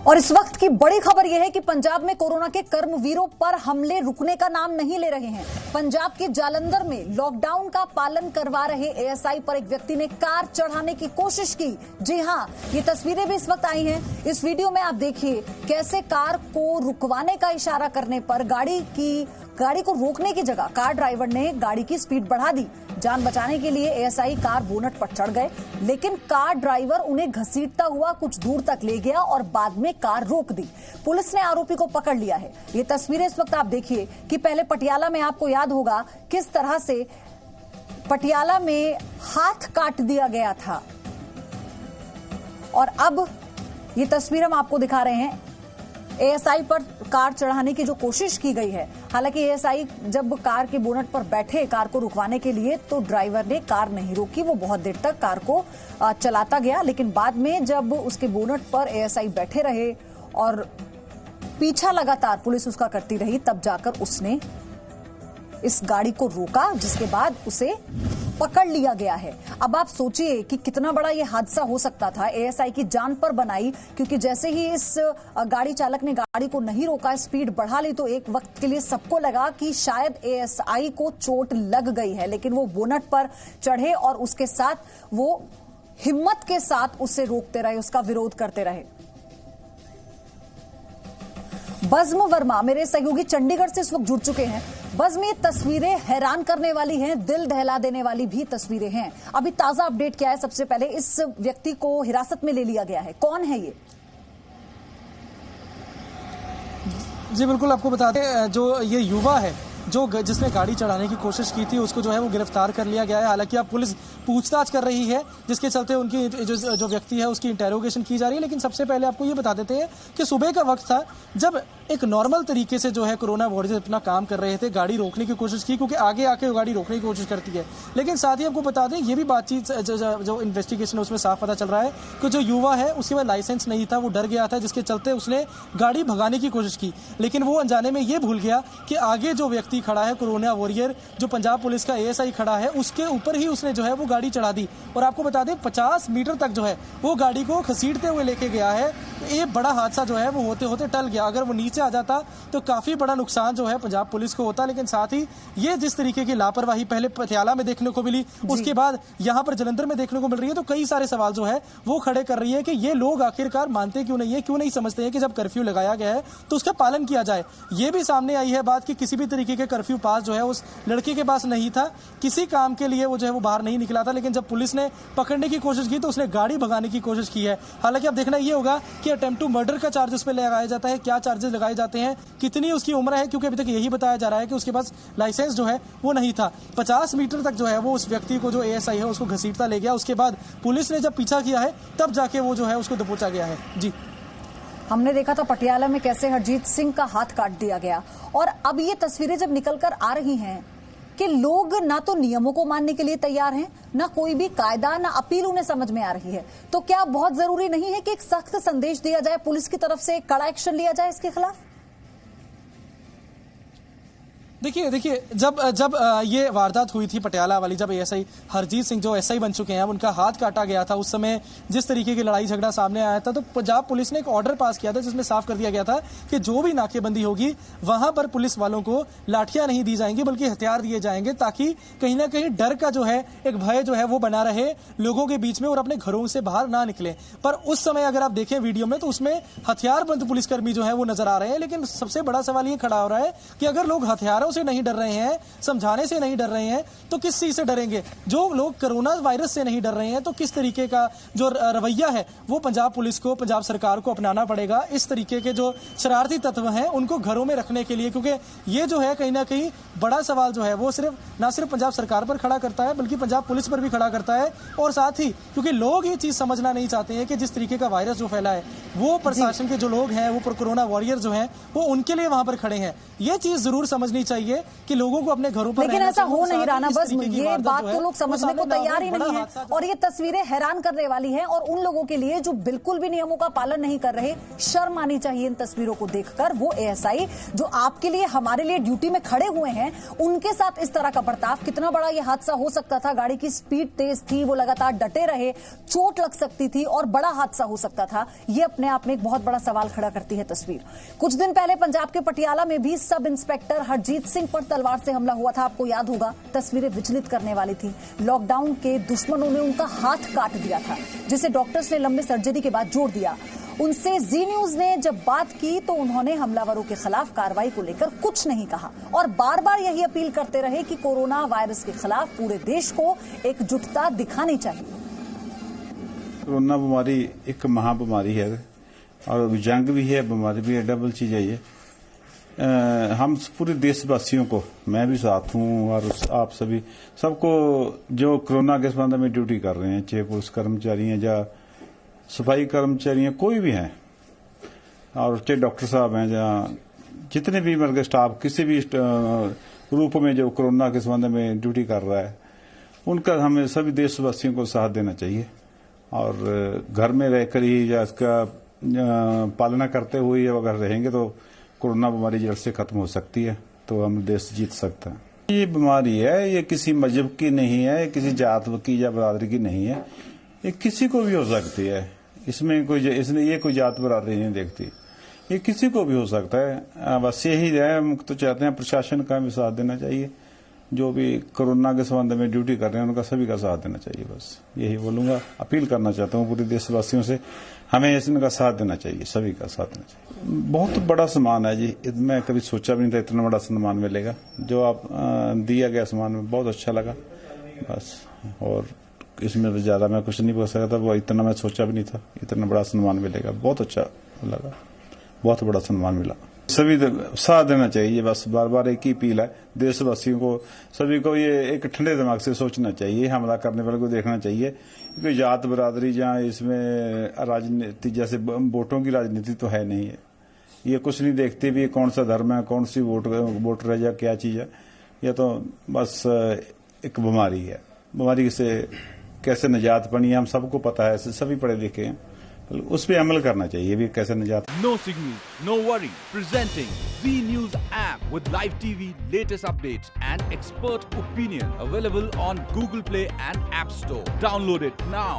और इस वक्त की बड़ी खबर यह है कि पंजाब में कोरोना के कर्मवीरों पर हमले रुकने का नाम नहीं ले रहे हैं। पंजाब के जालंधर में लॉकडाउन का पालन करवा रहे एएसआई पर एक व्यक्ति ने कार चढ़ाने की कोशिश की। जी हां, ये तस्वीरें भी इस वक्त आई हैं। इस वीडियो में आप देखिए कैसे कार को रुकवाने का इशारा करने पर गाड़ी को रोकने की जगह कार ड्राइवर ने गाड़ी की स्पीड बढ़ा दी। जान बचाने के लिए एएसआई कार बोनट पर चढ़ गए, लेकिन कार ड्राइवर उन्हें घसीटता हुआ कुछ दूर तक ले गया और बाद में कार रोक दी। पुलिस ने आरोपी को पकड़ लिया है। ये तस्वीरें इस वक्त आप देखिए कि पहले पटियाला में आपको याद होगा किस तरह से पटियाला में हाथ काट दिया गया था, और अब ये तस्वीर हम आपको दिखा रहे हैं एएसआई पर कार चढ़ाने की जो कोशिश की गई है। हालांकि एएसआई जब कार के बोनट पर बैठे कार को रुकवाने के लिए तो ड्राइवर ने कार नहीं रोकी। वो बहुत देर तक कार को चलाता गया, लेकिन बाद में जब उसके बोनट पर एएसआई बैठे रहे और पीछा लगातार पुलिस उसका करती रही, तब जाकर उसने इस गाड़ी को रोका, जिसके बाद उसे पकड़ लिया गया है। अब आप सोचिए कि कितना बड़ा ये हादसा हो सकता था। एएसआई की जान पर बनाई, क्योंकि जैसे ही इस गाड़ी चालक ने गाड़ी को नहीं रोका, स्पीड बढ़ा ली, तो एक वक्त के लिए सबको लगा कि शायद एएसआई को चोट लग गई है। लेकिन वो बोनट पर चढ़े और उसके साथ वो हिम्मत के साथ उसे रोकते रहे, उसका विरोध करते रहे। बज्म वर्मा मेरे सहयोगी चंडीगढ़ से इस वक्त जुड़ चुके हैं। बज्म, ये तस्वीरें हैरान करने वाली हैं, दिल दहला देने वाली भी तस्वीरें हैं। अभी ताजा अपडेट क्या है? सबसे पहले इस व्यक्ति को हिरासत में ले लिया गया है, कौन है ये? जी बिल्कुल, आपको बता दें जो ये युवा है जिसने गाड़ी चढ़ाने की कोशिश की थी, उसको जो है वो गिरफ्तार कर लिया गया है। हालांकि अब पुलिस पूछताछ कर रही है, जिसके चलते उनकी जो व्यक्ति है उसकी इंटेरोगेशन की जा रही है। लेकिन सबसे पहले आपको ये बता देते हैं कि सुबह का वक्त था जब एक नॉर्मल तरीके से जो है कोरोना वॉरियर्स अपना काम कर रहे थे। गाड़ी रोकने की कोशिश की, क्योंकि आगे आके गाड़ी रोकने की कोशिश करती है। लेकिन साथ ही आपको बता दें, ये भी बातचीत जो इन्वेस्टिगेशन है उसमें साफ पता चल रहा है कि जो युवा है उसके पास लाइसेंस नहीं था, वो डर गया था, जिसके चलते उसने गाड़ी भगाने की कोशिश की। लेकिन वो अनजाने में ये भूल गया कि आगे जो व्यक्ति खड़ा है कोरोना वॉरियर, जो पंजाब पुलिस का एएसआई खड़ा है, उसके ऊपर ही उसने जो है वो गाड़ी चढ़ा दी। और आपको बता दें 50 मीटर तक जो है वो गाड़ी को घसीटते हुए लेके गया है। ये बड़ा हादसा जो है वो होते होते टल गया। अगर वो नीचे आ जाता तो काफी बड़ा नुकसान जो है पंजाब पुलिस को होता। लेकिन साथ ही ये जिस तरीके की लापरवाही पहले पटियाला में देखने को मिली, उसके बाद यहाँ पर जालंधर में देखने को मिल रही है, तो कई सारे सवाल जो है वो खड़े कर रही है कि ये लोग आखिरकार मानते क्यों नहीं है, क्यों नहीं समझते हैं कि जब कर्फ्यू लगाया गया है तो उसका पालन किया जाए। ये भी सामने आई है बात कि किसी भी तरीके के कर्फ्यू पास जो है उस लड़के के पास नहीं था, किसी काम के लिए वो जो है वो बाहर नहीं निकला था। लेकिन जब पुलिस ने पकड़ने की कोशिश की तो उसने गाड़ी भगाने की कोशिश की है। हालांकि अब देखना ये होगा कि अटेम्प्ट टू मर्डर का चार्ज उस पर लगाया जाता है, क्या चार्जेस लगाए जाते हैं, कितनी उसकी उम्र है, क्योंकि अभी तक यही बताया जा रहा है कि उसके पास लाइसेंस जो है वो नहीं था। 50 मीटर तक जो है वो उस व्यक्ति को जो एएसआई है उसको घसीटता ले गया। उसके बाद पुलिस ने जब पीछा किया है तब जाके वो जो है उसको दबोचा गया है। जी, हमने देखा था पटियाला में कैसे हरजीत सिंह का हाथ काट दिया गया, और अब ये तस्वीरें जब निकलकर आ रही हैं कि लोग ना तो नियमों को मानने के लिए तैयार हैं, ना कोई भी कायदा, ना अपील उन्हें समझ में आ रही है, तो क्या बहुत जरूरी नहीं है कि एक सख्त संदेश दिया जाए, पुलिस की तरफ से कड़ा एक्शन लिया जाए इसके खिलाफ? देखिए जब ये वारदात हुई थी पटियाला वाली, जब एएसआई हरजीत सिंह जो एसआई बन चुके हैं, उनका हाथ काटा गया था, उस समय जिस तरीके की लड़ाई झगड़ा सामने आया था, तो पंजाब पुलिस ने एक ऑर्डर पास किया था जिसमें साफ कर दिया गया था कि जो भी नाकेबंदी होगी वहां पर पुलिस वालों को लाठियां नहीं दी जाएंगी बल्कि हथियार दिए जाएंगे, ताकि कहीं ना कहीं डर का जो है एक भय जो है वो बना रहे लोगों के बीच में और अपने घरों से बाहर ना निकले। पर उस समय अगर आप देखें वीडियो में तो उसमें हथियारबंद पुलिसकर्मी जो है वो नजर आ रहे हैं। लेकिन सबसे बड़ा सवाल ये खड़ा हो रहा है कि अगर लोग हथियारों से नहीं डर रहे हैं, समझाने से नहीं डर रहे हैं, तो किस चीज से डरेंगे? जो लोग कोरोना वायरस से नहीं डर रहे हैं तो किस तरीके का जो रवैया है वो पंजाब पुलिस को, पंजाब सरकार को अपनाना पड़ेगा। इस तरीके के जो शरारती तत्व हैं उनको घरों में रखने के लिए, क्योंकि ये जो है कहीं ना कहीं बड़ा सवाल जो है वो ना सिर्फ पंजाब सरकार पर खड़ा करता है बल्कि पंजाब पुलिस पर भी खड़ा करता है। और साथ ही क्योंकि लोग ये चीज समझना नहीं चाहते हैं कि जिस तरीके का वायरस जो फैला है वो प्रशासन के जो लोग हैं, वो कोरोना वॉरियर जो हैं, वो उनके लिए वहां पर खड़े हैं। ये चीज जरूर समझनी चाहिए। चाहिए कि लोगों को अपने घरों पर लेकिन रहना ऐसा चाहिए। हो नहीं रहा ना, इस बस तरीके की ये वारदात बात जो है, तो लोग वो समझने को सामने तैयार ही बड़ा नहीं है। हादसा जो- और ये तस्वीरें हैरान करने वाली हैं, और उन लोगों के लिए जो बिल्कुल भी नियमों का पालन नहीं कर रहे, शर्म आनी चाहिए इन तस्वीरों को देखकर। वो एएसआई जो आपके लिए, हमारे लिए ड्यूटी में खड़े हुए हैं, उनके साथ इस तरह का बर्ताव, कितना बड़ा ये हादसा हो सकता था। गाड़ी की स्पीड तेज थी, वो लगातार डटे रहे, चोट लग सकती थी और बड़ा हादसा हो सकता था। ये अपने आप में एक बहुत बड़ा सवाल खड़ा करती है तस्वीर। कुछ दिन पहले पंजाब के पटियाला में भी सब इंस्पेक्टर हरजीत सिंह पर तलवार से हमला हुआ था, आपको याद होगा। तस्वीरें विचलित करने वाली थी। लॉकडाउन के दुश्मनों ने उनका हाथ काट दिया था, जिसे डॉक्टर्स ने लंबे सर्जरी के बाद जोड़ दिया। उनसे जी न्यूज ने जब बात की तो उन्होंने हमलावरों के खिलाफ कार्रवाई को लेकर कुछ नहीं कहा और बार बार यही अपील करते रहे कि कोरोना वायरस के खिलाफ पूरे देश को एकजुटता दिखानी चाहिए। कोरोना बीमारी एक महाबीमारी है और जंग भी है, बीमारी भी है, डबल चीज है ये। हम पूरे देशवासियों को, मैं भी साथ हूँ और आप सभी सबको जो कोरोना के संबंध में ड्यूटी कर रहे हैं, चाहे पुलिस कर्मचारी हैं या सफाई कर्मचारी हैं, कोई भी हैं, और चाहे डॉक्टर साहब हैं या जितने भी वर्ग स्टाफ किसी भी रूप में जो कोरोना के संबंध में ड्यूटी कर रहा है, उनका हमें सभी देशवासियों को साथ देना चाहिए और घर में रहकर ही या इसका पालना करते हुए अगर रहेंगे तो कोरोना बीमारी जड़ से खत्म हो सकती है, तो हम देश जीत सकते हैं। ये बीमारी है, ये किसी मजहब की नहीं है, किसी जात की या बरादरी की नहीं है, ये किसी को भी हो सकती है। इसमें कोई ये कोई जात बरादरी नहीं देखती, ये किसी को भी हो सकता है। बस यही है, हम तो चाहते हैं प्रशासन का भी साथ देना चाहिए, जो भी कोरोना के संबंध में ड्यूटी कर रहे हैं उनका सभी का साथ देना चाहिए। बस यही बोलूंगा, अपील करना चाहता हूँ पूरे देशवासियों से, हमें इनका साथ देना चाहिए, सभी का साथ देना चाहिए। बहुत बड़ा सम्मान है जी, मैं कभी सोचा भी नहीं था इतना बड़ा सम्मान मिलेगा। जो आप दिया गया सम्मान में बहुत अच्छा लगा बस, और इसमें तो ज्यादा मैं कुछ नहीं बोल सकता, वो इतना मैं सोचा भी नहीं था इतना बड़ा सम्मान मिलेगा। बहुत अच्छा लगा, बहुत बड़ा सम्मान मिला, सभी साथ देना चाहिए। बस बार बार एक ही अपील है देशवासियों को, सभी को ये एक ठंडे दिमाग से सोचना चाहिए, हमला करने वाले को देखना चाहिए। कोई जात बरादरी जहाँ इसमें राजनीति जैसे वोटों की राजनीति तो है नहीं है, ये कुछ नहीं देखते भी कौन सा धर्म है, कौन सी वोटर है या क्या चीज है। ये तो बस एक बीमारी है, बीमारी से कैसे निजात पानी है हम सबको पता है, सभी पढ़े लिखे हैं, उस पर अमल करना चाहिए भी कैसे निजात। No signal, no worry. Presenting Z News app with live TV, latest updates and expert opinion. Available on Google Play and App Store. Download it now.